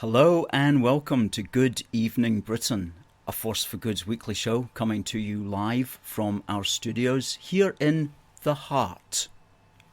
Hello and welcome to Good Evening Britain, a Force for Good's weekly show coming to you live from our studios here in the heart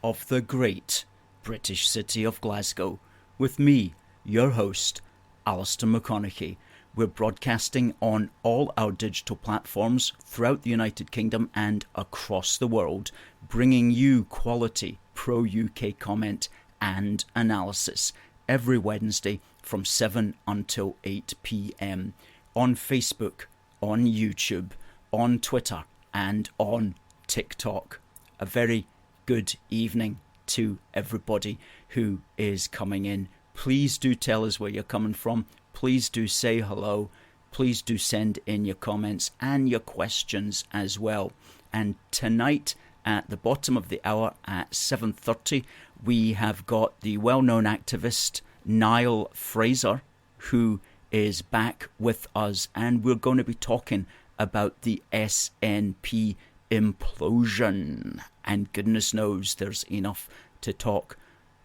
of the great British city of Glasgow, with me, your host, Alistair McConnachie. We're broadcasting on all our digital platforms throughout the United Kingdom and across the world, bringing you quality pro-UK comment and analysis every Wednesday from 7 until 8 p.m. on Facebook, on YouTube, on Twitter and on TikTok. A very good evening to everybody who is coming in. Please do tell us where you're coming from. Please do say hello. Please do send in your comments and your questions as well. And tonight at the bottom of the hour at 7:30, we have got the well-known activist Niall Fraser, who is back with us, and we're going to be talking about the SNP Implosion. And goodness knows there's enough to talk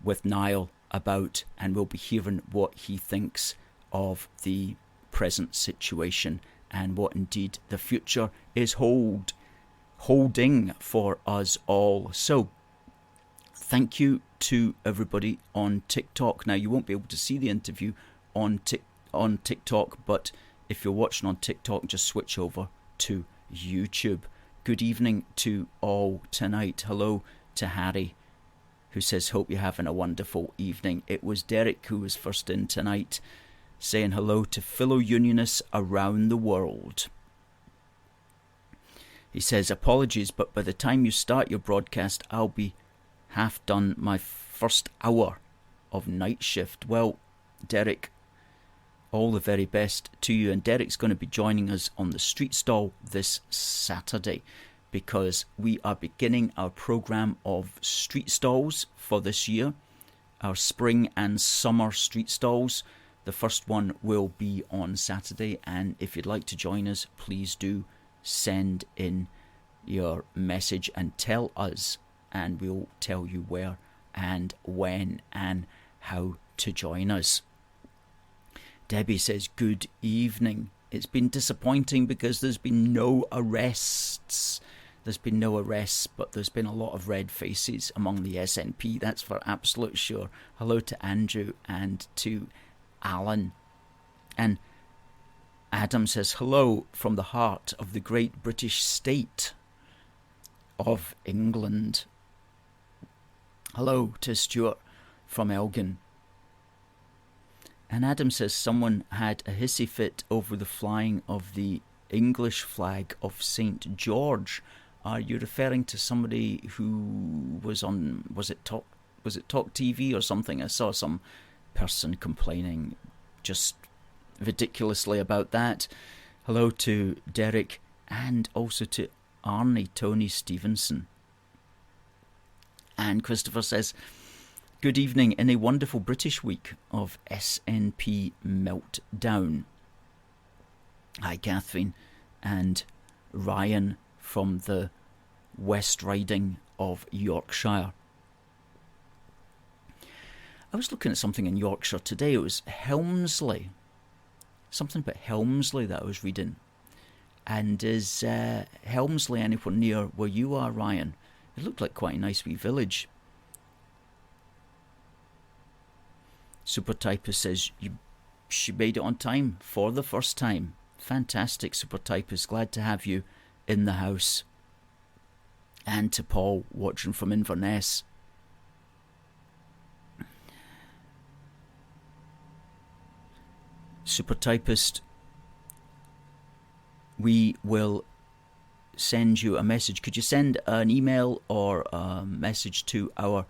with Niall about, and we'll be hearing what he thinks of the present situation and what indeed the future is holding for us all. So thank you to everybody on TikTok. Now, you won't be able to see the interview on TikTok, but if you're watching on TikTok, just switch over to YouTube. Good evening to all tonight. Hello to Harry, who says, hope you're having a wonderful evening. It was Derek who was first in tonight, saying hello to fellow Unionists around the world. He says, apologies, but by the time you start your broadcast, I'll be half done my first hour of night shift. Well, Derek, all the very best to you. And Derek's going to be joining us on the street stall this Saturday, because we are beginning our programme of street stalls for this year, our spring and summer street stalls. The first one will be on Saturday, and if you'd like to join us, please do send in your message and tell us, and we'll tell you where and when and how to join us. Debbie says, good evening. It's been disappointing because there's been no arrests. There's been no arrests, but there's been a lot of red faces among the SNP. That's for absolute sure. Hello to Andrew and to Alan. And Adam says, hello from the heart of the great British state of England. Hello to Stuart from Elgin. And Adam says someone had a hissy fit over the flying of the English flag of St. George. Are you referring to somebody who was on, was it Talk TV or something? I saw some person complaining just ridiculously about that. Hello to Derek and also to Arnie Tony Stevenson. And Christopher says, good evening in a wonderful British week of SNP meltdown. Hi, Catherine and Ryan from the West Riding of Yorkshire. I was looking at something in Yorkshire today. It was Helmsley. Something about Helmsley that I was reading. And is Helmsley anywhere near where you are, Ryan? It looked like quite a nice wee village. Super Typist says she made it on time for the first time. Fantastic, Super Typist. Glad to have you in the house. And to Paul, watching from Inverness. Super Typist, we will send you a message. Could you send an email or a message to our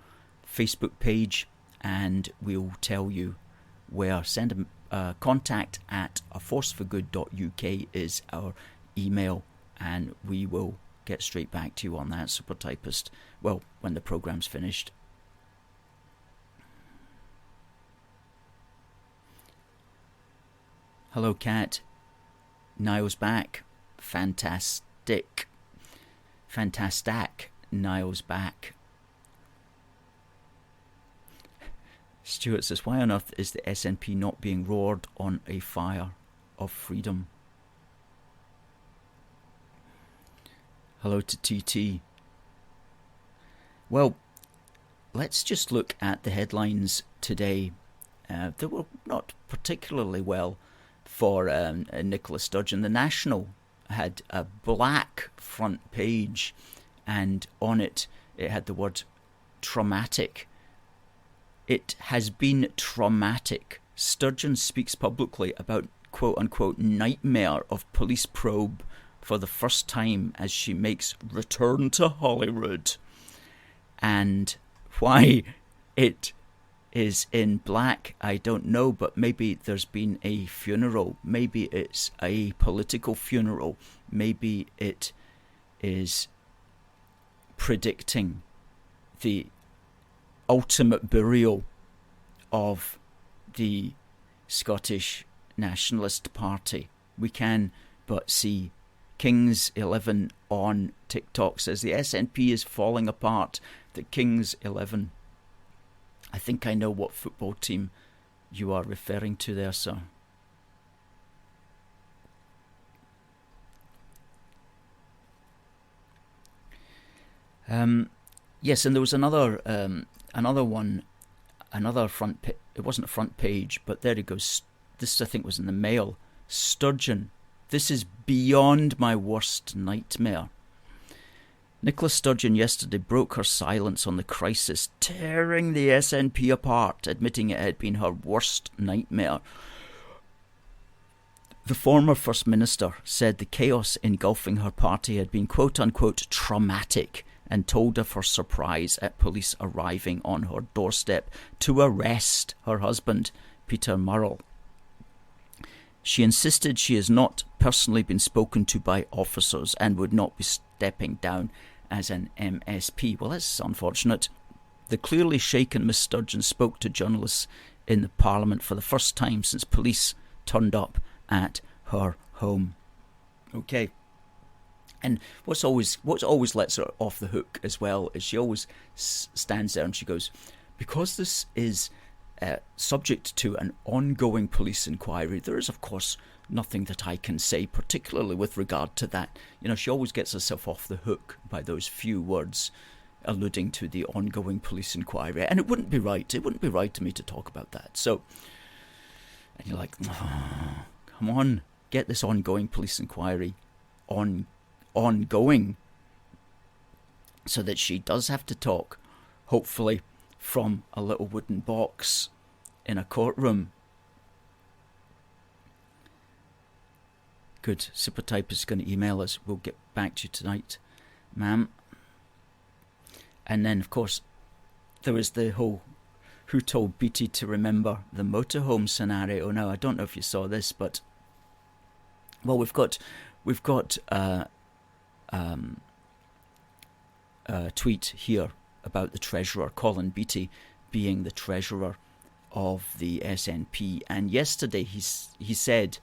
Facebook page, and we'll tell you where. Send a contact at aforceforgood.uk is our email, and we will get straight back to you on that, Super Typist. Well, when the programme's finished. Hello, Kat. Niall's back. Fantastic. Niall's back. Stuart says, why on earth is the SNP not being roared on a fire of freedom? Hello to TT. Well, let's just look at the headlines today. They were not particularly well for Nicola Sturgeon. The National had a black front page, and on it had the word traumatic. It has been traumatic. Sturgeon speaks publicly about quote-unquote nightmare of police probe for the first time as she makes return to Holyrood. And why it is in black, I don't know, but maybe there's been a funeral. Maybe it's a political funeral. Maybe it is predicting the ultimate burial of the Scottish Nationalist Party. We can but see. Kings 11 on TikTok says the SNP is falling apart. The Kings 11. I think I know what football team you are referring to there, sir. Yes, and there was another one, another front. It wasn't a front page, but there it goes. This I think was in the Mail. Sturgeon. This is beyond my worst nightmare. Nicola Sturgeon yesterday broke her silence on the crisis, tearing the SNP apart, admitting it had been her worst nightmare. The former First Minister said the chaos engulfing her party had been quote-unquote traumatic, and told of her surprise at police arriving on her doorstep to arrest her husband, Peter Murrell. She insisted she has not personally been spoken to by officers and would not be stepping down as an MSP. Well, that's unfortunate. The clearly shaken Miss Sturgeon spoke to journalists in the Parliament for the first time since police turned up at her home. Okay. And what's always lets her off the hook as well is she always stands there and she goes, because this is subject to an ongoing police inquiry, there is of course nothing that I can say particularly with regard to that. You know, she always gets herself off the hook by those few words alluding to the ongoing police inquiry, and it wouldn't be right. It wouldn't be right to me to talk about that. So, and you're like, oh, come on, get this ongoing police inquiry ongoing, so that she does have to talk, hopefully from a little wooden box in a courtroom. Good. Super Typist is going to email us. We'll get back to you tonight, ma'am. And then, of course, there was the whole who told Beattie to remember the motorhome scenario. Now, I don't know if you saw this, but well, we've got a tweet here about the treasurer, Colin Beattie, being the treasurer of the SNP. And yesterday he said,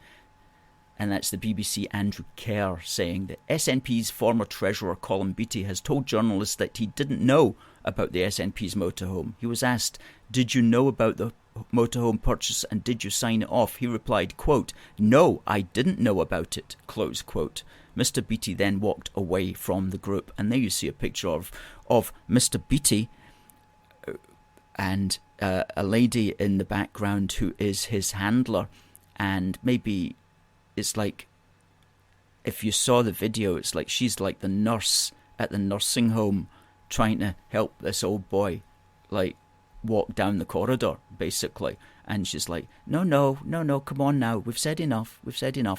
and that's the BBC Andrew Kerr saying that SNP's former treasurer Colin Beattie has told journalists that he didn't know about the SNP's motorhome. He was asked, did you know about the motorhome purchase and did you sign it off? He replied, quote, no, I didn't know about it, close quote. Mr. Beattie then walked away from the group. And there you see a picture of Mr. Beattie and a lady in the background who is his handler. And maybe it's like, if you saw the video, it's like she's like the nurse at the nursing home trying to help this old boy, like, walk down the corridor, basically. And she's like, no, come on now. We've said enough.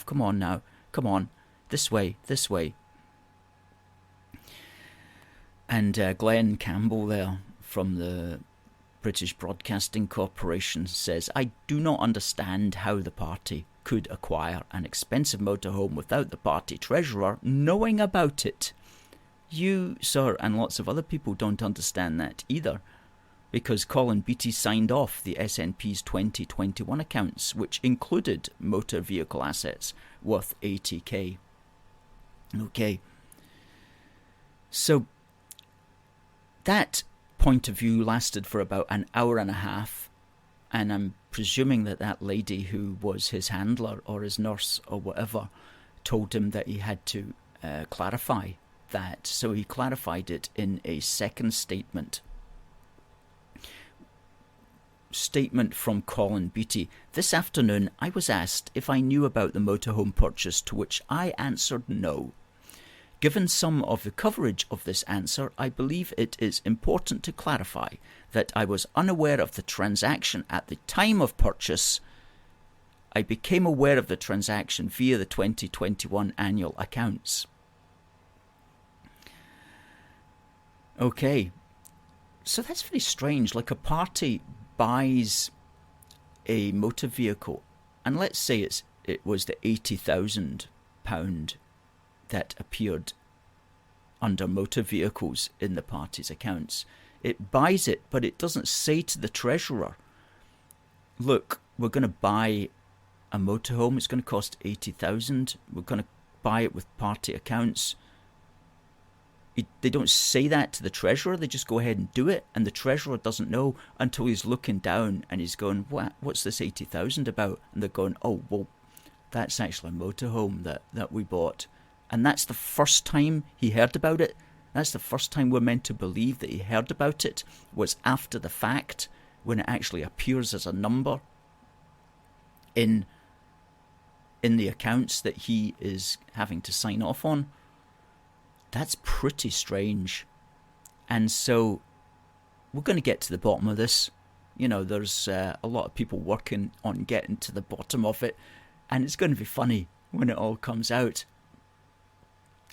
Come on now. Come on. This way. And Glenn Campbell there from the British Broadcasting Corporation says, I do not understand how the party could acquire an expensive motorhome without the party treasurer knowing about it. You, sir, and lots of other people don't understand that either, because Colin Beattie signed off the SNP's 2021 accounts, which included motor vehicle assets worth 80k. Okay. So that point of view lasted for about an hour and a half, And I'm presuming that that lady who was his handler or his nurse or whatever told him that he had to clarify that. So he clarified it in a second statement. Statement from Colin Beattie. This afternoon I was asked if I knew about the motorhome purchase, to which I answered no. Given some of the coverage of this answer, I believe it is important to clarify that I was unaware of the transaction at the time of purchase. I became aware of the transaction via the 2021 annual accounts. Okay, so that's very strange. Like, a party buys a motor vehicle, and let's say it was the £80,000 that appeared under motor vehicles in the party's accounts. It buys it, but it doesn't say to the treasurer, look, we're going to buy a motorhome, it's going to cost £80,000, we're going to buy it with party accounts. They don't say that to the treasurer, they just go ahead and do it, and the treasurer doesn't know until he's looking down and he's going, what's this 80,000 about? And they're going, oh, well, that's actually a motorhome that we bought. And that's the first time he heard about it. That's the first time we're meant to believe that he heard about it, was after the fact, when it actually appears as a number in the accounts that he is having to sign off on. That's pretty strange. And so we're going to get to the bottom of this. You know, there's a lot of people working on getting to the bottom of it, and it's going to be funny when it all comes out.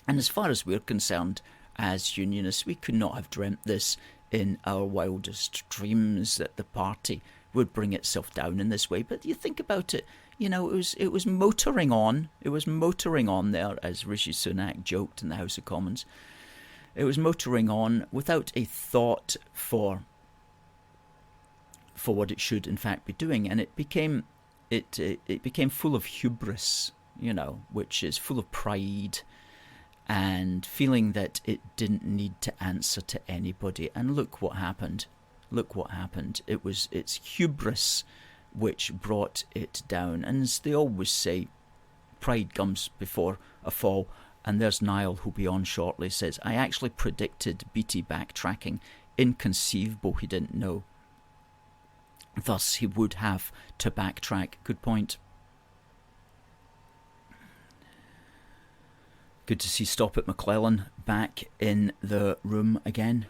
And as far as we're concerned, as Unionists, we could not have dreamt this in our wildest dreams, that the party would bring itself down in this way. But you think about it, you know, it was motoring on. It was motoring on there, as Rishi Sunak joked in the House of Commons. It was motoring on without a thought for what it should in fact be doing, and it became full of hubris, you know, which is full of pride and feeling that it didn't need to answer to anybody. And look what happened. Look what happened. It's hubris which brought it down. And as they always say, pride comes before a fall. And there's Niall, who'll be on shortly, says, I actually predicted BT backtracking. Inconceivable he didn't know. Thus he would have to backtrack. Good point. Good to see Stop It McClellan back in the room again.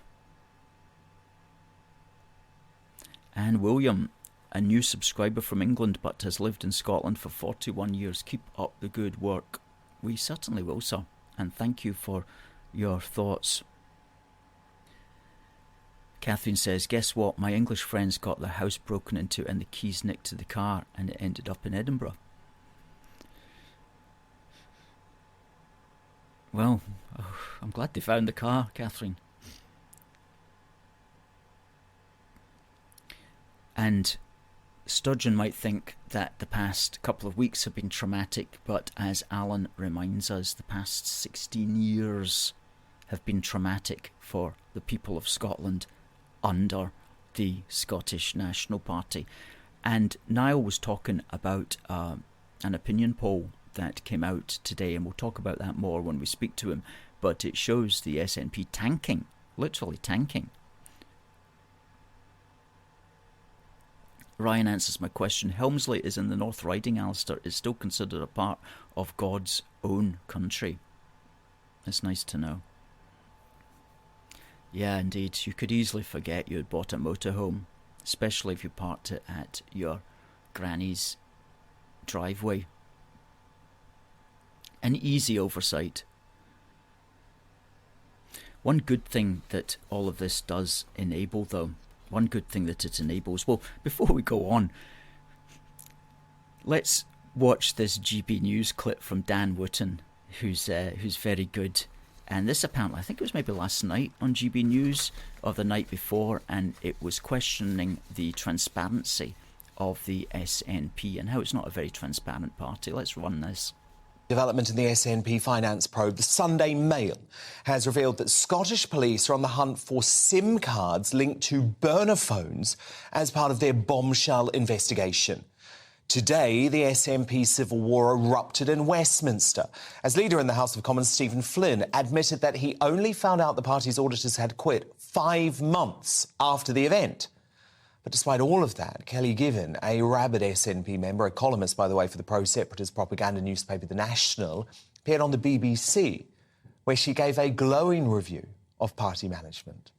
And William, a new subscriber from England but has lived in Scotland for 41 years. Keep up the good work. We certainly will, sir. And thank you for your thoughts. Catherine says, guess what? My English friends got their house broken into and the keys nicked to the car, and it ended up in Edinburgh. Well, I'm glad they found the car, Catherine. And Sturgeon might think that the past couple of weeks have been traumatic, but as Alan reminds us, the past 16 years have been traumatic for the people of Scotland under the Scottish National Party. And Niall was talking about an opinion poll that came out today, and we'll talk about that more when we speak to him, but it shows the SNP tanking, literally tanking. Ryan answers my question. Helmsley is in the North Riding, Alistair. Is still considered a part of God's own country. It's nice to know. Yeah, indeed. You could easily forget you had bought a motorhome, especially if you parked it at your granny's driveway. An easy oversight. One good thing that all of this does enable, though, one good thing that it enables, well, before we go on, let's watch this GB News clip from Dan Wootton, who's very good. And this apparently, I think it was maybe last night on GB News or the night before, and it was questioning the transparency of the SNP and how it's not a very transparent party. Let's run this. Development in the SNP finance probe. The Sunday Mail has revealed that Scottish police are on the hunt for SIM cards linked to burner phones as part of their bombshell investigation. Today, the SNP civil war erupted in Westminster as Leader in the House of Commons Stephen Flynn admitted that he only found out the party's auditors had quit 5 months after the event. But despite all of that, Kelly Given, a rabid SNP member, a columnist, by the way, for the pro-separatist propaganda newspaper The National, appeared on the BBC, where she gave a glowing review of party management.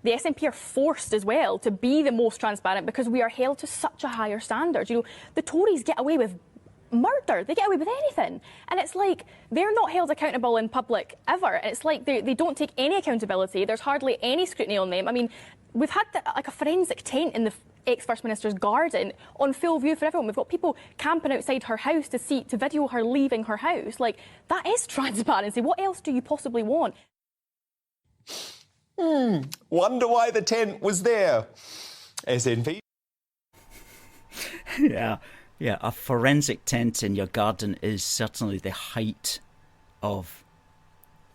The SNP are forced as well to be the most transparent because we are held to such a higher standard. You know, the Tories get away with murder, they get away with anything. And it's like they're not held accountable in public ever. And it's like they don't take any accountability. There's hardly any scrutiny on them. I mean, we've had like a forensic tent in the ex-First Minister's garden on full view for everyone. We've got people camping outside her house to video her leaving her house. Like, that is transparency. What else do you possibly want? Wonder why the tent was there. SNP. Yeah, a forensic tent in your garden is certainly the height of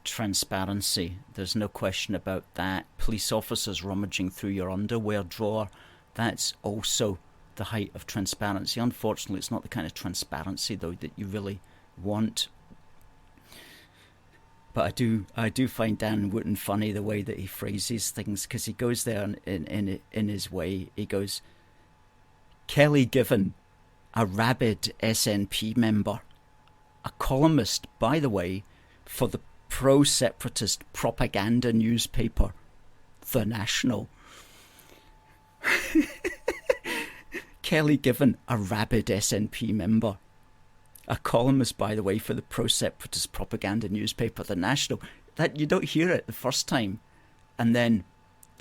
transparency. There's no question about that. Police officers rummaging through your underwear drawer, that's also the height of transparency. Unfortunately, it's not the kind of transparency, though, that you really want. But I do find Dan Wootton funny the way that he phrases things, because he goes there in his way. He goes, Kelly Given, a rabid SNP member, a columnist, by the way, for the pro-separatist propaganda newspaper, The National. Kelly Given, a rabid SNP member, a columnist, by the way, for the pro-separatist propaganda newspaper, The National. That you don't hear it the first time, and then,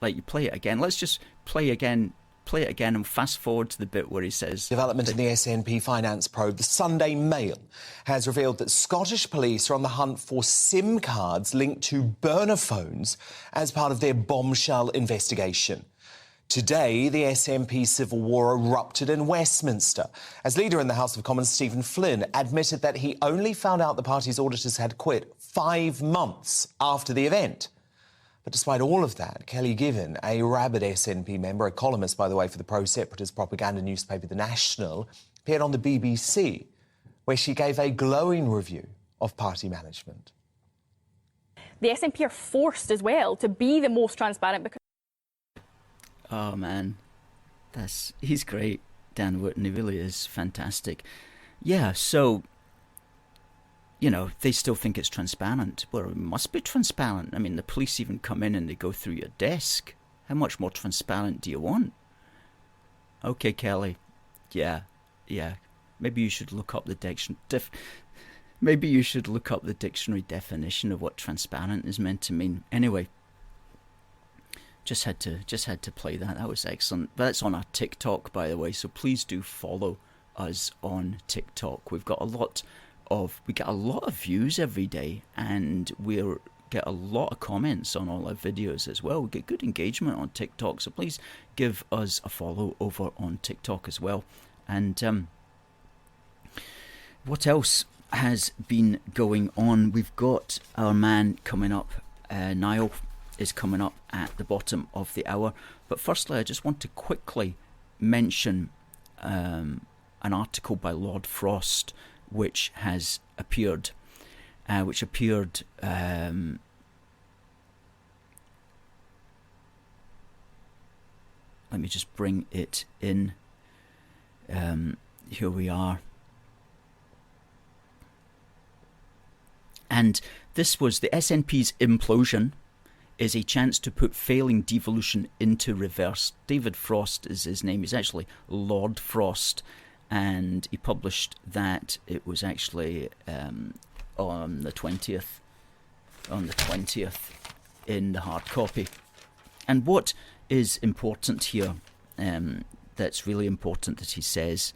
like, you play it again. Let's just play it again and fast forward to the bit where he says... Development in the SNP finance probe. The Sunday Mail has revealed that Scottish police are on the hunt for SIM cards linked to burner phones as part of their bombshell investigation. Today, the SNP civil war erupted in Westminster as Leader in the House of Commons Stephen Flynn admitted that he only found out the party's auditors had quit 5 months after the event. But despite all of that, Kelly Given, a rabid SNP member, a columnist, by the way, for the pro-separatist propaganda newspaper The National, appeared on the BBC, where she gave a glowing review of party management. The SNP are forced as well to be the most transparent because... Oh, man. He's great, Dan Wootton. He really is fantastic. Yeah, so... You know, they still think it's transparent. Well, it must be transparent. I mean, the police even come in and they go through your desk. How much more transparent do you want? Okay, Kelly. Yeah. Maybe you should look up the dictionary definition of what transparent is meant to mean. Anyway, just had to play that. That was excellent. That's on our TikTok, by the way. So please do follow us on TikTok. We get a lot of views every day, and we get a lot of comments on all our videos as well. We get good engagement on TikTok, so please give us a follow over on TikTok as well. And what else has been going on? We've got our man coming up. Niall is coming up at the bottom of the hour. But firstly, I just want to quickly mention an article by Lord Forst, which has appeared, let me just bring it in. Here we are. And this was the SNP's Implosion is a chance to put failing devolution into reverse. David Frost is his name. He's actually Lord Frost. And he published that. It was actually on the 20th in the hard copy. And what is important here, that's really important that he says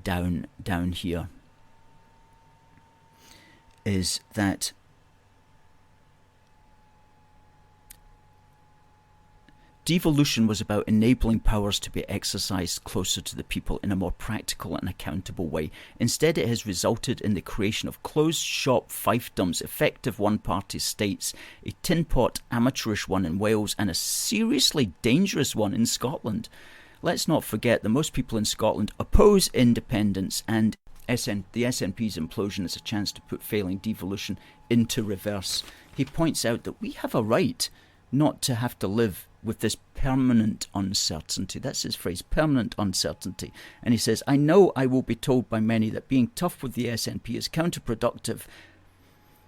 down here, is that Devolution was about enabling powers to be exercised closer to the people in a more practical and accountable way. Instead, it has resulted in the creation of closed-shop fiefdoms, effective one-party states, a tin-pot amateurish one in Wales, and a seriously dangerous one in Scotland. Let's not forget that most people in Scotland oppose independence, and the SNP's implosion is a chance to put failing devolution into reverse. He points out that we have a right not to have to live with this permanent uncertainty. That's his phrase, permanent uncertainty. And he says, I know I will be told by many that being tough with the SNP is counterproductive.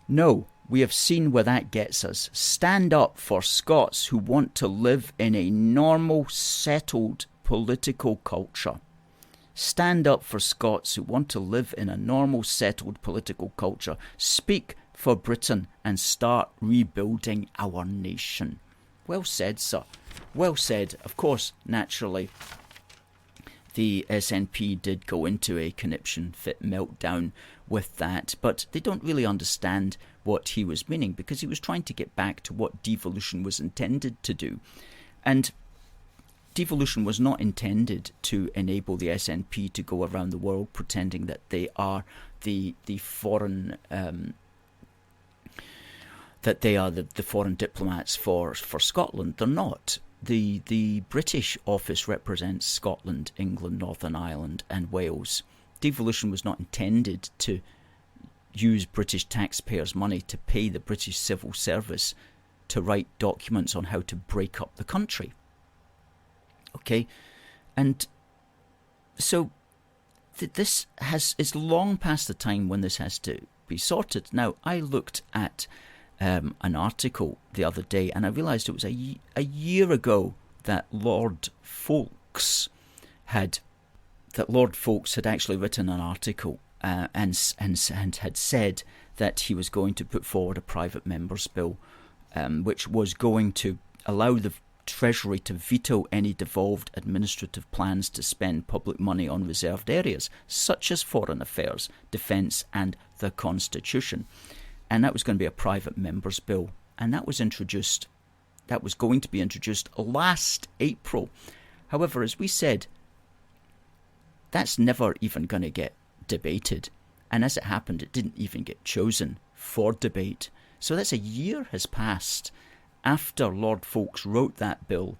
No, we have seen where that gets us. Stand up for Scots who want to live in a normal, settled political culture. Stand up for Scots who want to live in a normal, settled political culture. Speak for Britain and start rebuilding our nation. Well said, sir. Well said. Of course, naturally, the SNP did go into a conniption fit meltdown with that, but they don't really understand what he was meaning, because he was trying to get back to what devolution was intended to do. And devolution was not intended to enable the SNP to go around the world pretending that they are the foreign the foreign diplomats for Scotland. They're not. The British office represents Scotland, England, Northern Ireland and Wales. Devolution was not intended to use British taxpayers' money to pay the British civil service to write documents on how to break up the country. Okay? And so this is long past the time when this has to be sorted. Now, I looked at an article the other day, and I realised it was a year ago that Lord Folks had actually written an article and had said that he was going to put forward a private member's bill, which was going to allow the Treasury to veto any devolved administrative plans to spend public money on reserved areas, such as foreign affairs, defence and the Constitution. And that was going to be a private member's bill. And that was going to be introduced last April. However, as we said, that's never even going to get debated. And as it happened, it didn't even get chosen for debate. So that's a year has passed after Lord Folks wrote that bill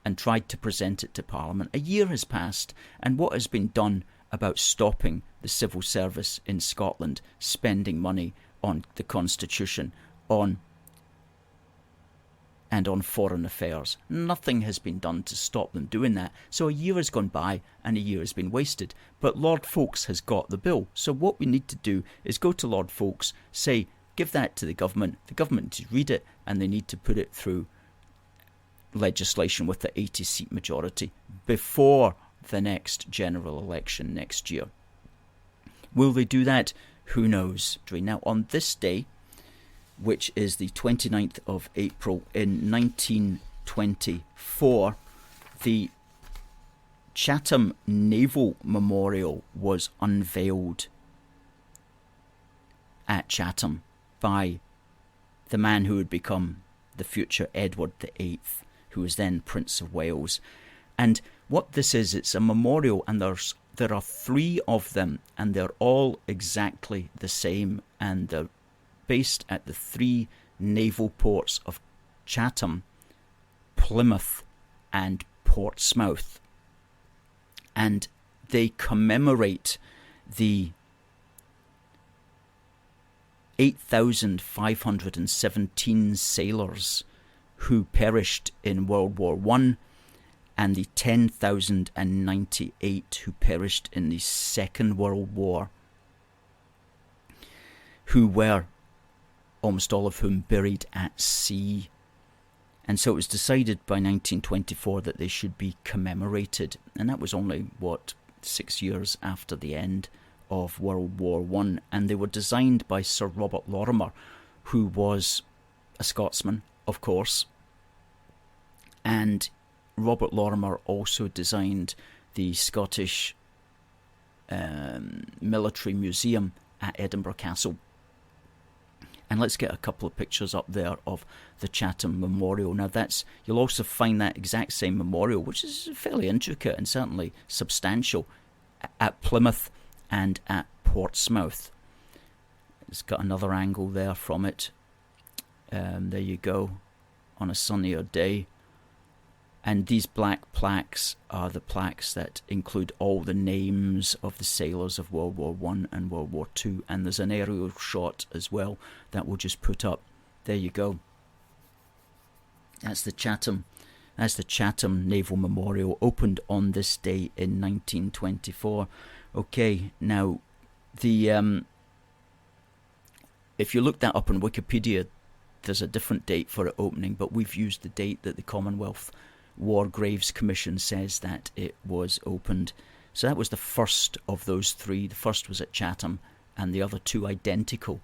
and tried to present it to Parliament. A year has passed, and what has been done about stopping the civil service in Scotland spending money on the Constitution, on foreign affairs? Nothing has been done to stop them doing that. So a year has gone by and a year has been wasted. But Lord Folks has got the bill. So what we need to do is go to Lord Folks, say, give that to the government needs to read it, and they need to put it through legislation with the 80-seat majority before the next general election next year. Will they do that? Who knows? Now, on this day, which is the 29th of April in 1924, the Chatham Naval Memorial was unveiled at Chatham by the man who would become the future Edward VIII, who was then Prince of Wales. And what this is, it's a memorial, and there are 3 of them, and they're all exactly the same, and they're based at the 3 naval ports of Chatham, Plymouth and Portsmouth. And they commemorate the 8,517 sailors who perished in World War I, and the 10,098 who perished in the Second World War, who were, almost all of whom, buried at sea. And so it was decided by 1924 that they should be commemorated. And that was only, 6 years after the end of World War I. And they were designed by Sir Robert Lorimer, who was a Scotsman, of course. And Robert Lorimer also designed the Scottish Military Museum at Edinburgh Castle. And let's get a couple of pictures up there of the Chatham Memorial. Now you'll also find that exact same memorial, which is fairly intricate and certainly substantial, at Plymouth and at Portsmouth. It's got another angle there from it. There you go, on a sunnier day. And these black plaques are the plaques that include all the names of the sailors of World War I and World War II. And there's an aerial shot as well that we'll just put up. There you go. That's the Chatham Naval Memorial, opened on this day in 1924. Okay, now the if you look that up on Wikipedia, there's a different date for it opening, but we've used the date that the Commonwealth War Graves Commission says that it was opened. So that was the first of those three. The first was at Chatham, and the other two identical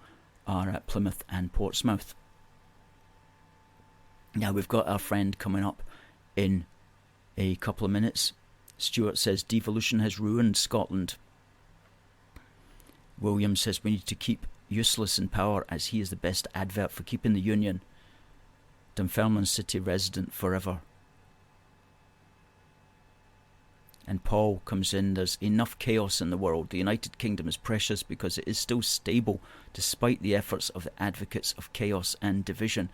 are at Plymouth and Portsmouth. Now we've got our friend coming up in a couple of minutes. Stuart says devolution has ruined Scotland. William says we need to keep useless in power, as he is the best advert for keeping the Union. Dunfermline City resident forever. And Paul comes in, there's enough chaos in the world. The United Kingdom is precious because it is still stable despite the efforts of the advocates of chaos and division.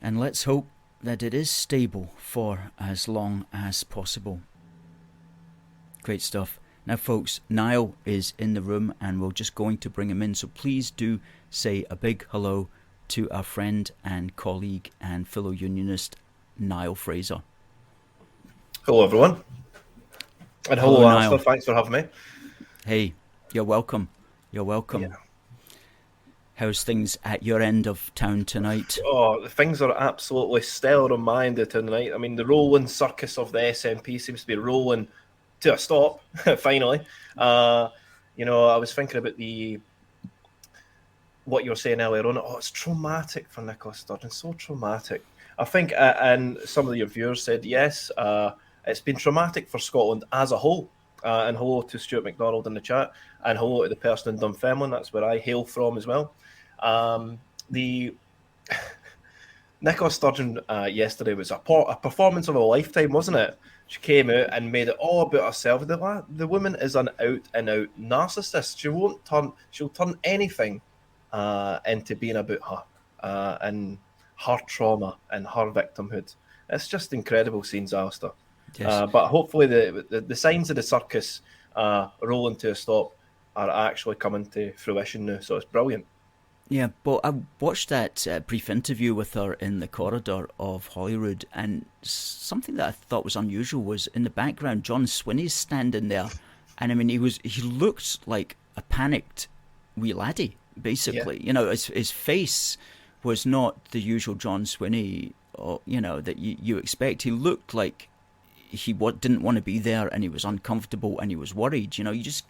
And let's hope that it is stable for as long as possible. Great stuff. Now folks, Niall is in the room and we're just going to bring him in. So please do say a big hello to our friend and colleague and fellow Unionist, Niall Fraser. Hello, everyone. And hello, Alistair. Thanks for having me. Hey, you're welcome. You're welcome. Yeah. How's things at your end of town tonight? Oh, things are absolutely stellar on my end of town tonight. I mean, the rolling circus of the SNP seems to be rolling to a stop, finally. I was thinking about what you were saying earlier on. Oh, it's traumatic for Nicola Sturgeon, so traumatic. I think, and some of your viewers said, yes, it's been traumatic for Scotland as a whole. And hello to Stuart McDonald in the chat, and hello to the person in Dunfermline. That's where I hail from as well. The Nicola Sturgeon yesterday was a performance of a lifetime, wasn't it? She came out and made it all about herself. The woman is an out-and-out narcissist. She'll turn anything into being about her and her trauma and her victimhood. It's just incredible scenes, Alistair. Yes. But hopefully the signs of the circus rolling to a stop are actually coming to fruition now, so it's brilliant. Yeah, but I watched that brief interview with her in the corridor of Holyrood, and something that I thought was unusual was in the background, John Swinney's standing there, and I mean he looked like a panicked wee laddie, basically. Yeah. You know, his face was not the usual John Swinney, that you expect. He looked like he didn't want to be there, and he was uncomfortable, and he was worried. You just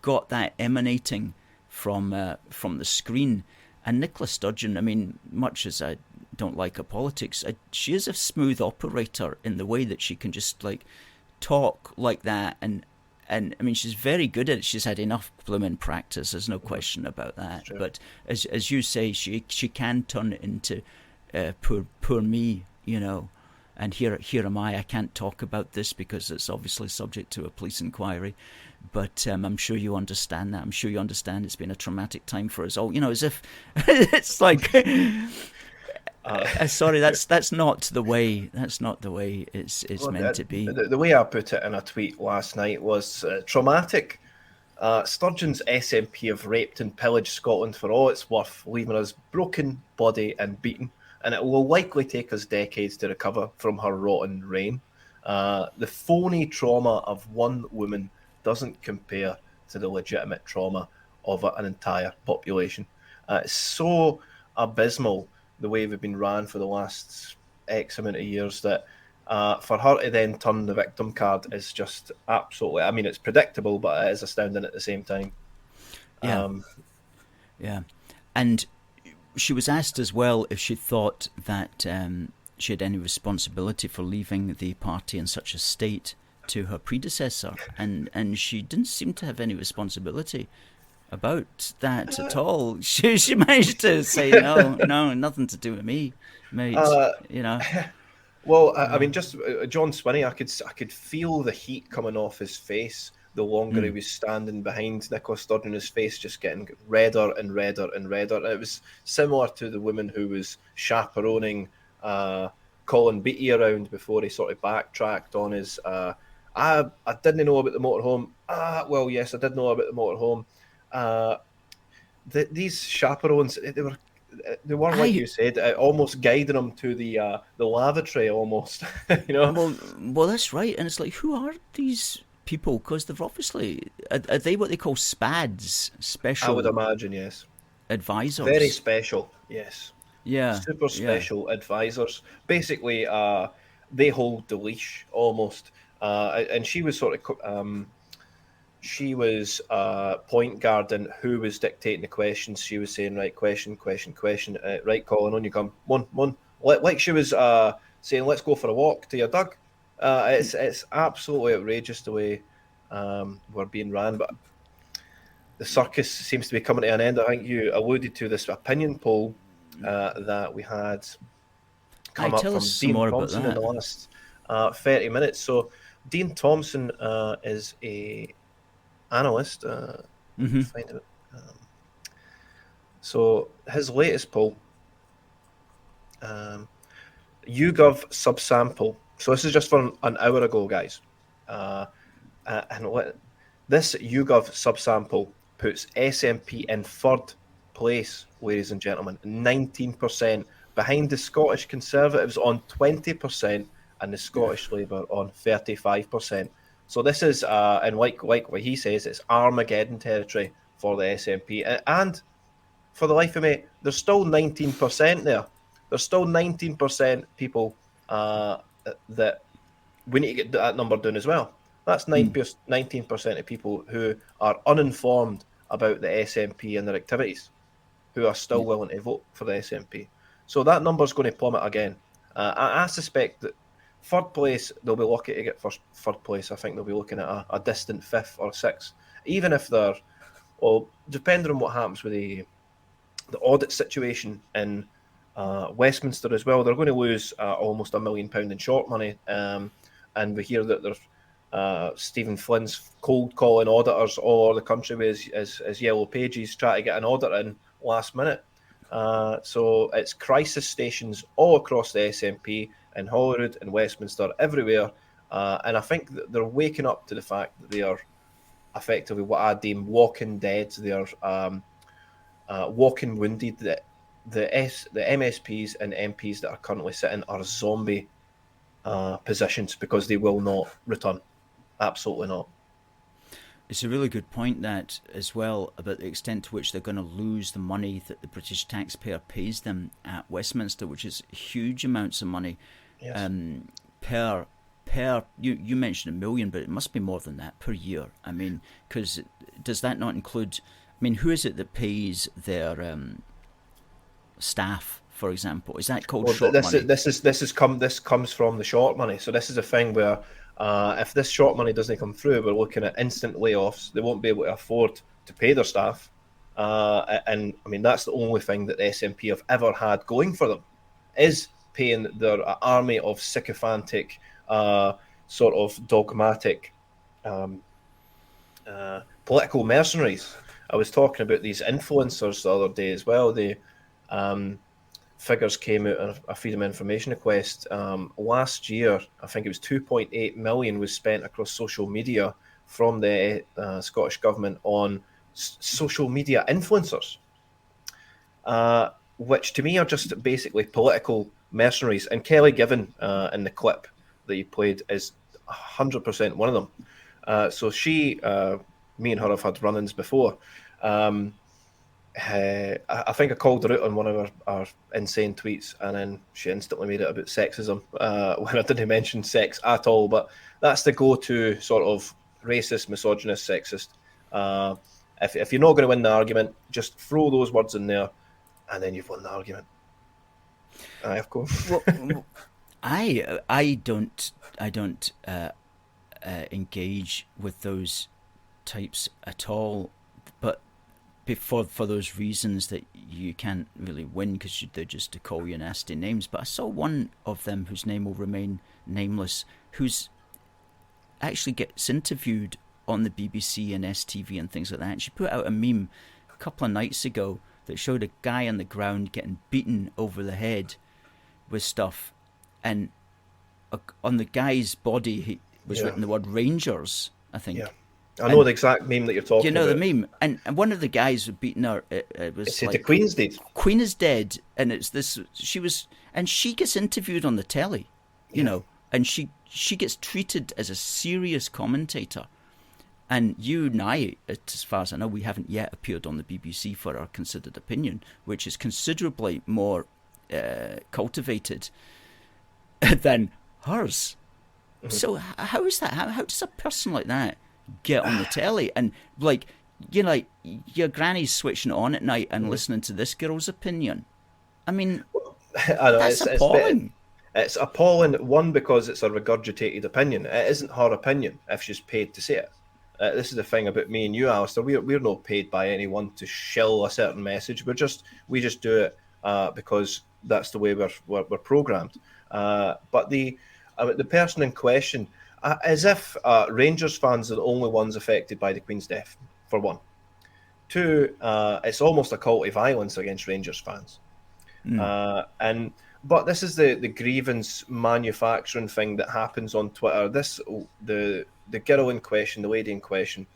got that emanating from the screen. And Nicola Sturgeon, I mean, much as I don't like her politics, she is a smooth operator in the way that she can just talk like that, and I mean, she's very good at it. She's had enough blooming practice. There's no question about that. Sure. But as you say, she can turn it into poor me, And here am I can't talk about this because it's obviously subject to a police inquiry. But I'm sure you understand that. I'm sure you understand it's been a traumatic time for us all. As if it's like, sorry, that's not the way. That's not the way it's meant to be. The way I put it in a tweet last night was traumatic. Sturgeon's SNP have raped and pillaged Scotland for all it's worth, leaving us broken, bloody and beaten. And it will likely take us decades to recover from her rotten reign. The phony trauma of one woman doesn't compare to the legitimate trauma of an entire population. It's so abysmal the way we've been ran for the last X amount of years that for her to then turn the victim card is just absolutely, I mean, it's predictable, but it is astounding at the same time. Yeah. And she was asked as well if she thought that she had any responsibility for leaving the party in such a state to her predecessor, and she didn't seem to have any responsibility about that at all. She managed to say no, nothing to do with me, mate. Well, I mean, just John Swinney, I could feel the heat coming off his face the longer he was standing behind Nicola Sturgeon. His face just getting redder and redder and redder. And it was similar to the woman who was chaperoning Colin Beattie around before he sort of backtracked on his. I didn't know about the motorhome. Well, yes, I did know about the motorhome. These chaperones, they were like you said, almost guiding them to the lavatory, almost. Well, that's right. And it's like, who are these people? Because they've obviously are they what they call SPADs, special? I would imagine, yes. Advisors. Very special, yes. Yeah. Super special advisors. Basically, they hold the leash almost. And she was sort of. She was point guarding who was dictating the questions. She was saying, right, question. Right, Colin, on you come. One. Like she was saying, let's go for a walk to your Doug. It's absolutely outrageous the way we're being ran. But the circus seems to be coming to an end. I think you alluded to this opinion poll that we had come up from Dean Thompson in the last 30 minutes. So Dean Thompson is a analyst. Find it. So his latest poll, YouGov subsample. So this is just from an hour ago, guys. This YouGov subsample puts SNP in third place, ladies and gentlemen, 19%, behind the Scottish Conservatives on 20% and the Scottish Labour on 35%. So this is, and like what he says, it's Armageddon territory for the SNP. And for the life of me, there's still 19% there. There's still 19% people that we need to get that number down as well. That's 19% of people who are uninformed about the SNP and their activities, who are still willing to vote for the SNP. So that number's going to plummet again. I suspect that third place, they'll be lucky to get third place. I think they'll be looking at a distant fifth or sixth. Even if they're, well, depending on what happens with the audit situation in Westminster as well, they're going to lose almost £1 million in short money. And we hear that there's Stephen Flynn's cold calling auditors all over the country with his yellow pages, trying to get an audit in last minute. So it's crisis stations all across the SNP, in Holyrood, in Westminster, everywhere. And I think that they're waking up to the fact that they are effectively what I deem walking dead. They are walking wounded. The MSPs and MPs that are currently sitting are zombie positions because they will not return. Absolutely not. It's a really good point, that as well, about the extent to which they're going to lose the money that the British taxpayer pays them at Westminster, which is huge amounts of money. Yes. Per you mentioned £1 million, but it must be more than that per year. I mean, because does that not include? I mean, who is it that pays their staff, for example? Is that called short money? This comes from the short money. So this is a thing where if this short money doesn't come through, we're looking at instant layoffs. They won't be able to afford to pay their staff. And I mean, that's the only thing that the SNP have ever had going for them, is paying their army of sycophantic, sort of dogmatic political mercenaries. I was talking about these influencers the other day as well. The figures came out of a Freedom of Information request. Last year, I think it was 2.8 million was spent across social media from the Scottish Government on social media influencers, which to me are just basically political mercenaries. And Kelly Given in the clip that you played is 100% one of them. So she, me and her have had run-ins before. I think I called her out on one of our insane tweets, and then she instantly made it about sexism when I didn't mention sex at all. But that's the go-to sort of racist, misogynist, sexist. If you're not going to win the argument, just throw those words in there, and then you've won the argument. Of course. Well, I don't engage with those types at all. But for those reasons that you can't really win because they're just to call you nasty names. But I saw one of them whose name will remain nameless, who's actually gets interviewed on the BBC and STV and things like that. And she put out a meme a couple of nights ago that showed a guy on the ground getting beaten over the head with stuff, and on the guy's body was written the word Rangers, I think. Yeah. I know the exact meme that you're talking about. You know the meme, and one of the guys who beaten her, it was like, the Queen's dead. Queen is dead, and it's this. She gets interviewed on the telly, you know, and she gets treated as a serious commentator. And you and I, as far as I know, we haven't yet appeared on the BBC for our considered opinion, which is considerably more cultivated than hers. Mm-hmm. So how is that? How does a person like that get on the telly and like, you know, like your granny's switching it on at night and listening to this girl's opinion? I mean, I know, that's appalling. It's appalling, one, because it's a regurgitated opinion. It isn't her opinion if she's paid to say it. This is the thing about me and you, Alistair. We're not paid by anyone to shill a certain message. We just do it because that's the way we're programmed. But the person in question, as if Rangers fans are the only ones affected by the Queen's death, for one. Two, it's almost a call to violence against Rangers fans. But this is the grievance manufacturing thing that happens on Twitter. The girl in question, the lady in question,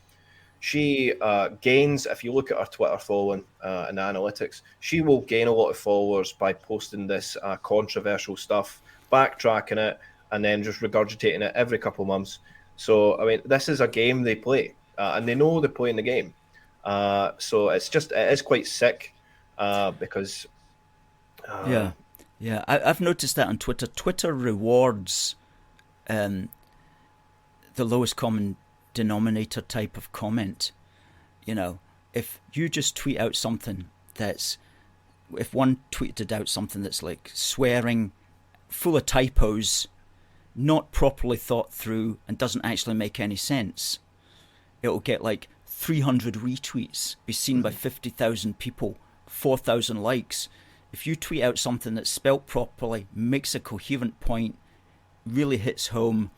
she gains, if you look at her Twitter following and analytics, she will gain a lot of followers by posting this controversial stuff, backtracking it, and then just regurgitating it every couple of months. So, I mean, this is a game they play, and they know they're playing the game. So it is quite sick because... Yeah, I've noticed that on Twitter. Twitter rewards the lowest common denominator type of comment. You know, if you just tweet out something if one tweeted out something that's like swearing, full of typos, not properly thought through, and doesn't actually make any sense, it'll get like 300 retweets, be seen by 50,000 people, 4,000 likes. If you tweet out something that's spelt properly, makes a coherent point, really hits home,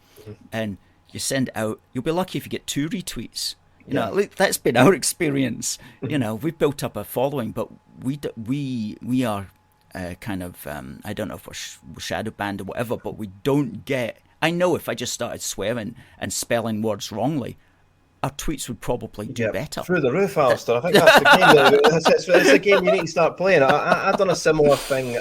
and you send it out, you'll be lucky if you get 2 retweets. You know, that's been our experience. You know, we've built up a following, but we are kind of, I don't know if we're shadow banned or whatever, but we don't get... I know if I just started swearing and spelling words wrongly, our tweets would probably do better. Through the roof, Alistair. I think that's the game. It's a game you need to start playing. I've done a similar thing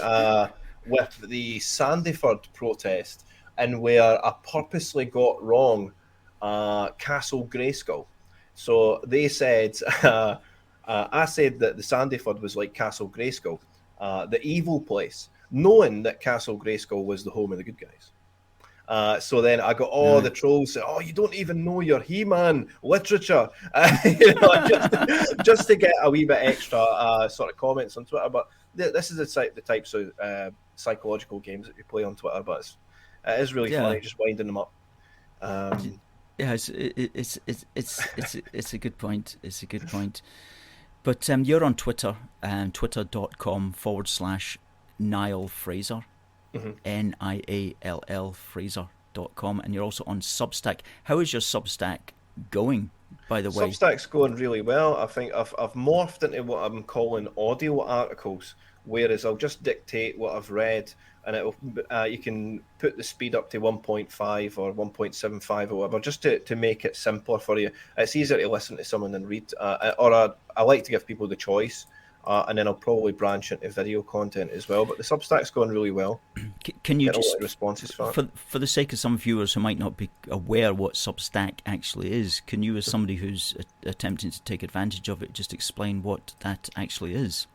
with the Sandyford protest, and where I purposely got wrong Castle Grayskull. So they said, I said that the Sandyford was like Castle Grayskull, the evil place, knowing that Castle Grayskull was the home of the good guys. So then I got all the trolls saying, "Oh, you don't even know your He-Man literature," you know, just to get a wee bit extra sort of comments on Twitter. But this is the types of psychological games that you play on Twitter. But it is really funny, just winding them up. It's a good point. It's a good point. But you're on Twitter, twitter.com/Niall Fraser. Niall Fraser.com, and you're also on Substack. How is your Substack going, by the way? Substack's going really well. I think I've morphed into what I'm calling audio articles, whereas I'll just dictate what I've read, and it'll you can put the speed up to 1.5 or 1.75 or whatever, just to make it simpler for you. It's easier to listen to someone than read, I like to give people the choice. And then I'll probably branch into video content as well. But the Substack's going really well. Can you just, responses for the sake of some viewers who might not be aware what Substack actually is, can you, as somebody who's attempting to take advantage of it, just explain what that actually is?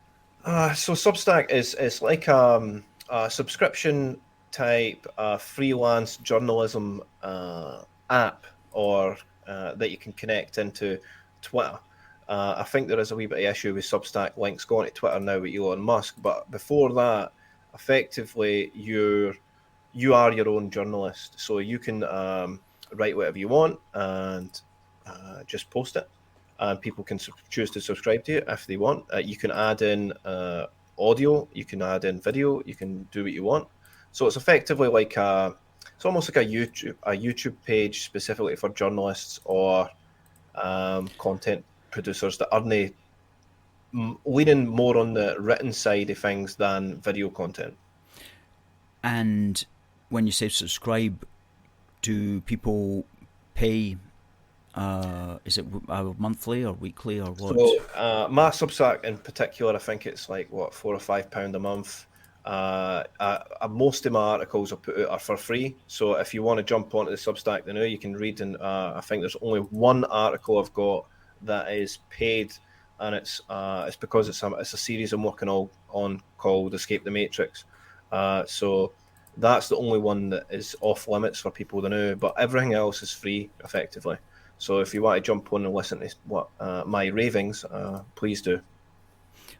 So Substack is like a subscription type freelance journalism app, or that you can connect into Twitter. I think there is a wee bit of issue with Substack links going to Twitter now with Elon Musk, but before that, effectively, you are your own journalist, so you can write whatever you want and just post it. and people can choose to subscribe to it if they want. You can add in audio, you can add in video, you can do what you want. So it's effectively like it's almost like a YouTube page specifically for journalists or content producers that aren't leaning more on the written side of things than video content. And when you say subscribe, do people pay? Is it monthly or weekly or what? So my Substack in particular, I think it's like what, £4 or £5 a month. Most of my articles I put out are for free. So if you want to jump onto the Substack now, you can read. And I think there's only one article I've got that is paid, and it's because it's a series I'm working on called Escape the Matrix. So that's the only one that is off limits for people to know. But everything else is free, effectively. So if you want to jump on and listen to what my ravings, please do.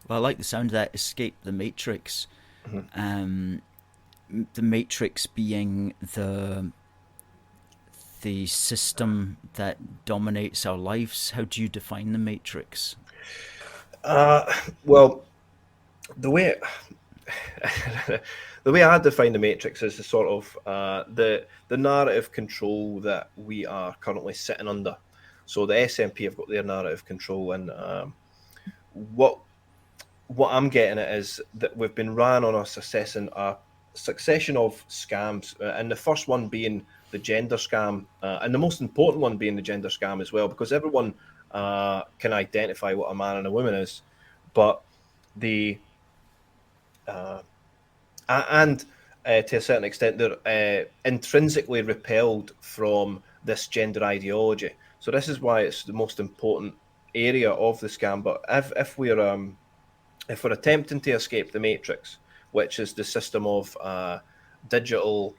Well, I like the sound of that, Escape the Matrix. Mm-hmm. The Matrix being the system that dominates our lives. How do you define the Matrix? Well, the way I define the Matrix is the sort of the narrative control that we are currently sitting under. So the SNP have got their narrative control, and what I'm getting at is that we've been ran on a succession of scams, and the first one being the gender scam, and the most important one being the gender scam as well, because everyone can identify what a man and a woman is, but to a certain extent, they're intrinsically repelled from this gender ideology. So this is why it's the most important area of the scam. But if we're attempting to escape the Matrix, which is the system of digital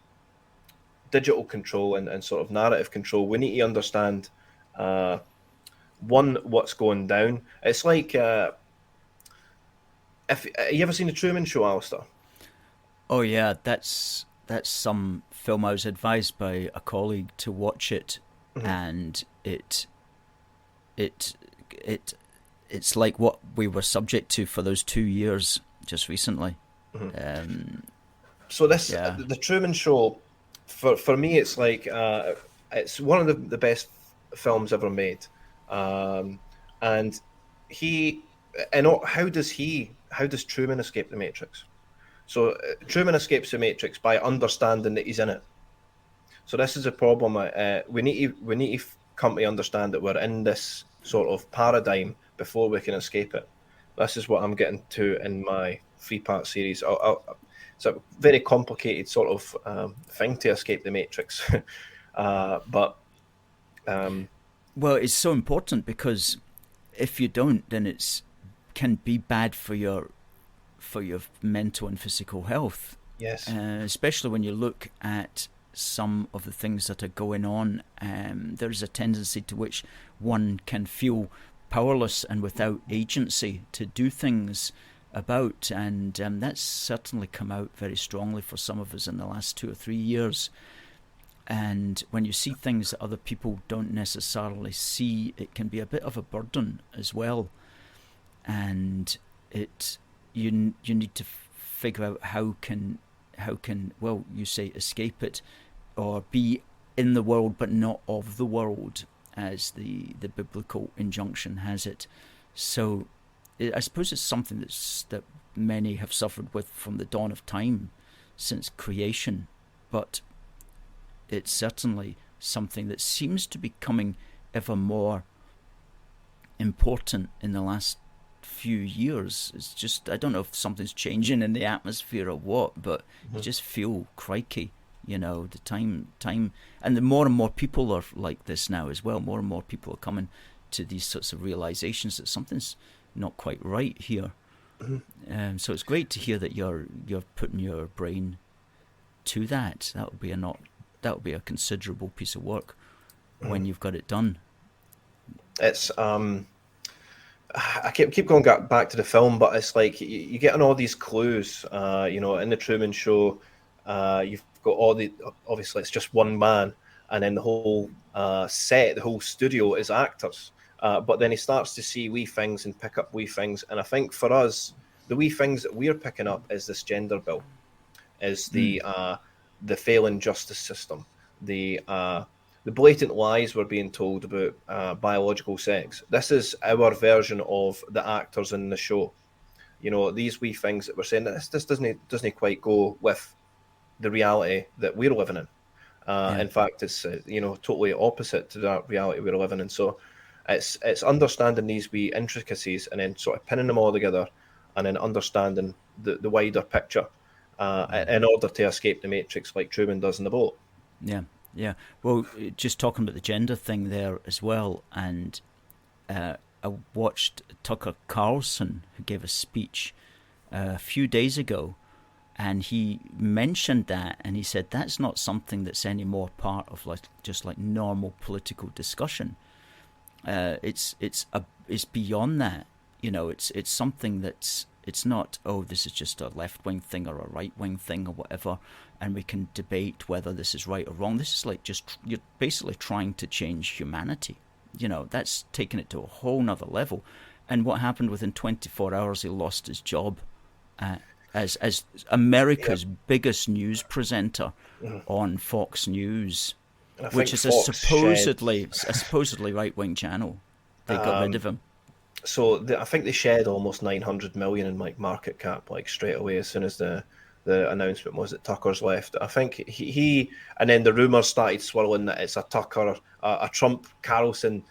control and sort of narrative control, we need to understand what's going down. It's like have you ever seen the Truman Show, Alistair? Oh yeah, that's some film. I was advised by a colleague to watch it, mm-hmm. and it's like what we were subject to for those 2 years just recently. Mm-hmm. So the Truman Show, for me, it's like it's one of the best films ever made, and how does Truman escape the Matrix? So Truman escapes the Matrix by understanding that he's in it. So this is a problem. We need to come to understand that we're in this sort of paradigm before we can escape it. This is what I'm getting to in my 3-part series. It's a very complicated sort of thing to escape the Matrix, but well, it's so important because if you don't, then it can be bad for your mental and physical health. Yes. Especially when you look at some of the things that are going on, there's a tendency to which one can feel powerless and without agency to do things about, and that's certainly come out very strongly for some of us in the last 2 or 3 years. And when you see things that other people don't necessarily see, it can be a bit of a burden as well. And you need to figure out how can well, you say escape it, or be in the world but not of the world, as the biblical injunction has it. So I suppose it's something that many have suffered with from the dawn of time, since creation, but it's certainly something that seems to be becoming ever more important in the last few years. It's just, I don't know if something's changing in the atmosphere or what, but you just feel crikey, the time, and the more and more people are like this now as well. More and more people are coming to these sorts of realizations that something's not quite right here. So it's great to hear that you're putting your brain to that. That would be a considerable piece of work when you've got it done. It's I keep going back to the film, but it's like you get on all these clues. In the Truman Show, you've got obviously it's just one man, and then the whole set, the whole studio is actors. but then he starts to see wee things and pick up wee things. And I think for us, the wee things that we're picking up is this gender bill, is the failing justice system, the blatant lies we're being told about biological sex. This is our version of the actors in the show. You know, these wee things that we're saying, this doesn't quite go with the reality that we're living in. In fact, it's totally opposite to that reality we're living in. So it's understanding these wee intricacies and then sort of pinning them all together, and then understanding the wider picture in order to escape the matrix, like Truman does in the boat. Yeah. Well, just talking about the gender thing there as well, and I watched Tucker Carlson, who gave a speech a few days ago, and he mentioned that, and he said that's not something that's any more part of just normal political discussion. It's beyond that. You know, it's something that's, it's not, oh, this is just a left-wing thing or a right-wing thing or whatever, and we can debate whether this is right or wrong. This is you're basically trying to change humanity. You know, that's taken it to a whole nother level. And what happened within 24 hours, he lost his job as America's biggest news presenter on Fox News, which is a supposedly right-wing channel. They got rid of him. So I think they shed almost 900 million in market cap straight away as soon as the announcement was that Tucker's left. I think he and then the rumours started swirling that it's a Trump Carlson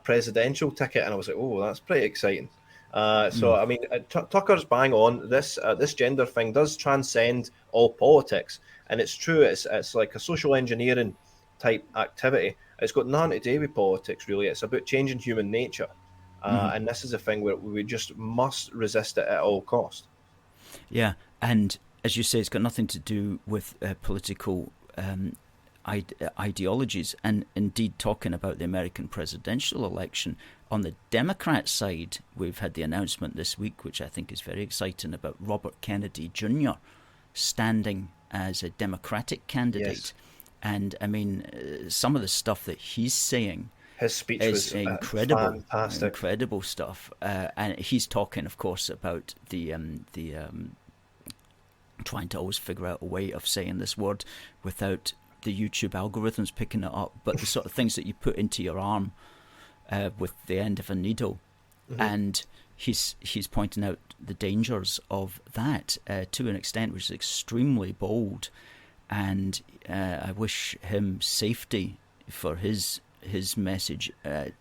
presidential ticket, and I was like, oh, that's pretty exciting. So I mean, Tucker's bang on. This gender thing does transcend all politics, and it's true. It's like a social engineering type activity. It's got nothing to do with politics, really. It's about changing human nature, and this is a thing where we just must resist it at all cost. Yeah, and as you say, it's got nothing to do with political ideologies. And indeed, talking about the American presidential election, on the Democrat side, we've had the announcement this week, which I think is very exciting, about Robert Kennedy Jr. standing as a Democratic candidate. Yes. And I mean, some of the stuff that he's saying, his speech is was incredible, fantastic. Incredible stuff. And he's talking, of course, about the trying to always figure out a way of saying this word without the YouTube algorithms picking it up, but the sort of things that you put into your arm with the end of a needle. And he's pointing out the dangers of that to an extent which is extremely bold, and I wish him safety for his message,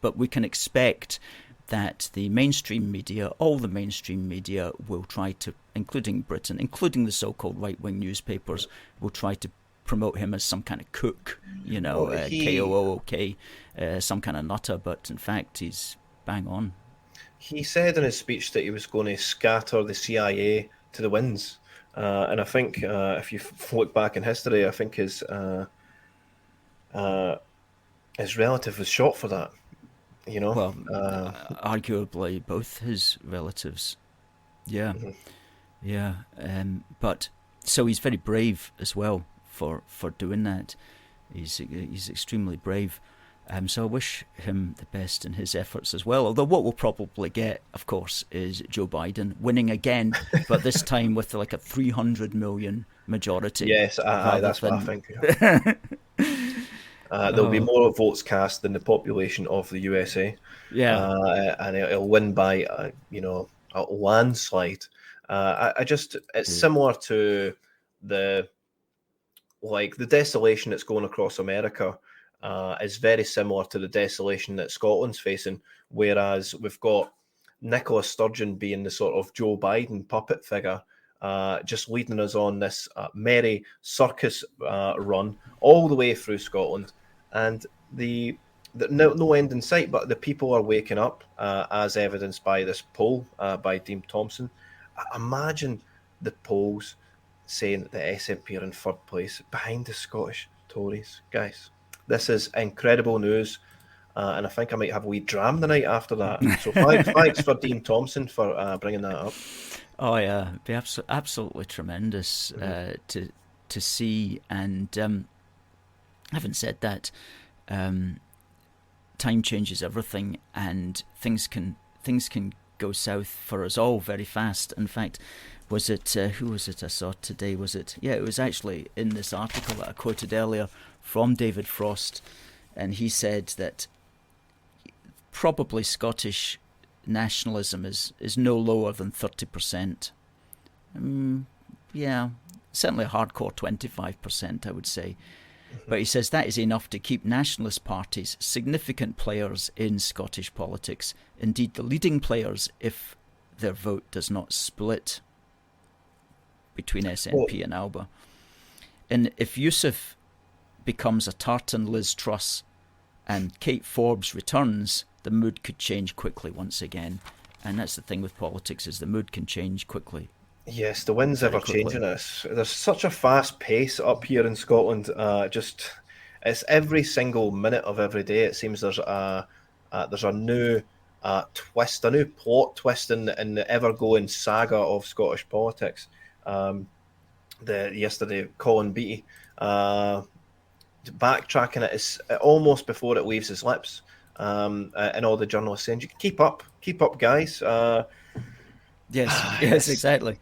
but we can expect that the mainstream media, all the mainstream media, will try to, including Britain, including the so-called right-wing newspapers, will try to promote him as some kind of kook, K-O-O-K, some kind of nutter, but in fact he's bang on. He said in his speech that he was going to scatter the CIA to the winds, and I think if you look back in history, I think his relative was shot for that. Well, arguably both his relatives. Yeah. But so he's very brave as well for doing that. He's extremely brave. So I wish him the best in his efforts as well. Although what we'll probably get, of course, is Joe Biden winning again, but this time with a 300 million majority. Yes, that's what I think. There'll be more votes cast than the population of the USA. Yeah, and it'll win by a landslide. It's similar to the desolation that's going across America. Is very similar to the desolation that Scotland's facing, whereas we've got Nicola Sturgeon being the sort of Joe Biden puppet figure, just leading us on this merry circus run all the way through Scotland, and no end in sight. But the people are waking up, as evidenced by this poll by Dean Thompson. Imagine the polls saying that the SNP are in third place behind the Scottish Tories, guys. This is incredible news, and I think I might have a wee dram the night after that. So thanks for Dean Thompson for bringing that up. Oh yeah, it'd be absolutely tremendous to see. And having said that, time changes everything, and things can go south for us all very fast. In fact, was it who was it I saw today? Was it? Yeah, it was actually in this article that I quoted earlier from David Forst, and he said that probably Scottish nationalism is no lower than 30%. Yeah, certainly a hardcore 25%, I would say. But he says that is enough to keep nationalist parties significant players in Scottish politics, indeed the leading players if their vote does not split between SNP and Alba. And if Yusuf becomes a tartan Liz Truss and Kate Forbes returns, the mood could change quickly once again. And that's the thing with politics, is the mood can change quickly. Yes, the wind's ever changing us. There's such a fast pace up here in Scotland. It's every single minute of every day. It seems there's a new twist, a new plot twist in the ever-going saga of Scottish politics. Yesterday, Colin Beattie backtracking it is almost before it leaves his lips, and all the journalists saying, "Keep up, guys." Yes, exactly.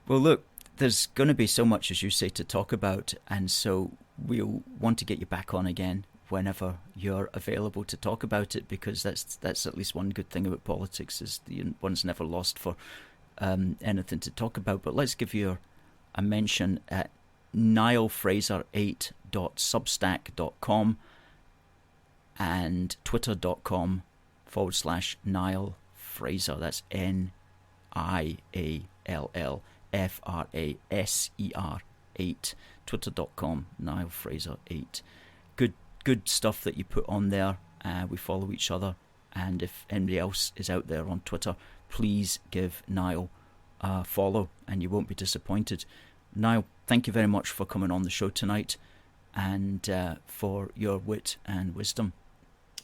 Well, look, there's going to be so much, as you say, to talk about, and so we'll want to get you back on again whenever you're available to talk about it, because that's at least one good thing about politics, is one's never lost for anything to talk about. But let's give you a mention at niallfraser8.substack.com and twitter.com/Niall Fraser. That's NIALLFRASER8. Twitter.com, Niall Fraser8. Good stuff that you put on there. We follow each other, and if anybody else is out there on Twitter, please give Niall a follow and you won't be disappointed. Niall, thank you very much for coming on the show tonight, and for your wit and wisdom.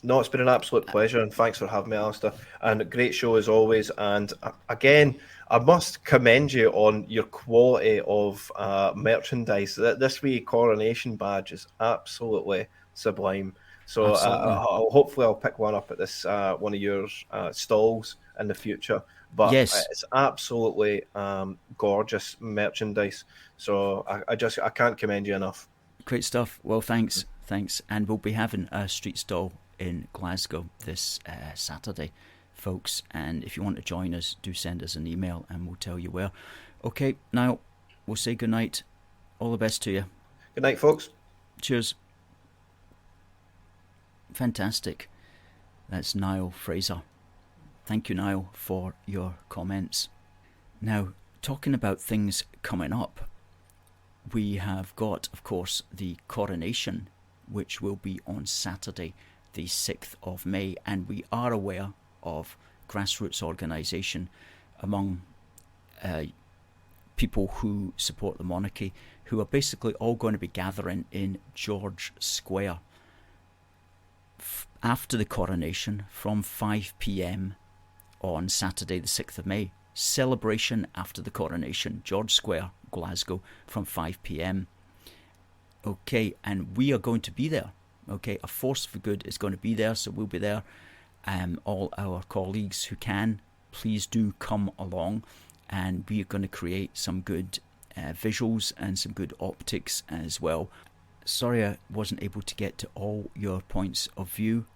No, it's been an absolute pleasure, and thanks for having me, Alistair. And a great show as always. And again, I must commend you on your quality of merchandise. This wee Coronation badge is absolutely sublime. So hopefully I'll pick one up at this one of your stalls in the future. But yes, it's absolutely gorgeous merchandise. So I can't commend you enough. Great stuff. Well, thanks. And we'll be having a street stall in Glasgow this Saturday, folks. And if you want to join us, do send us an email and we'll tell you where. Okay, now we'll say good night. All the best to you. Good night, folks. Cheers. Fantastic. That's Niall Fraser. Thank you, Niall, for your comments. Now, talking about things coming up, we have got, of course, the Coronation, which will be on Saturday, the 6th of May, and we are aware of grassroots organisation among people who support the monarchy, who are basically all going to be gathering in George Square after the Coronation from 5 p.m. on Saturday the 6th of May. Celebration after the Coronation, George Square, Glasgow, from 5 p.m. Okay, and we are going to be there. Okay, a Force for Good is going to be there, so we'll be there. All our colleagues who can, please do come along, and we are going to create some good visuals and some good optics as well. Sorry I wasn't able to get to all your points of view.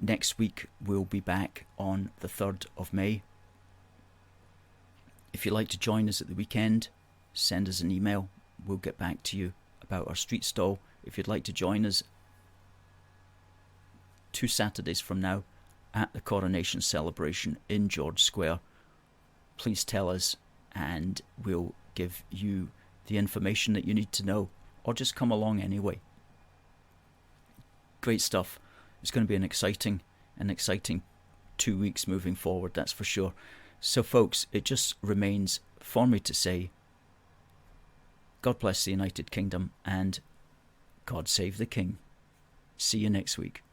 Next week we'll be back on the 3rd of May. If you'd like to join us at the weekend, send us an email. We'll get back to you about our street stall. If you'd like to join us 2 Saturdays from now at the Coronation celebration in George Square, please tell us and we'll give you the information that you need to know, or just come along anyway. Great stuff. It's going to be an exciting 2 weeks moving forward, that's for sure. So folks, it just remains for me to say, God bless the United Kingdom and God save the King. See you next week.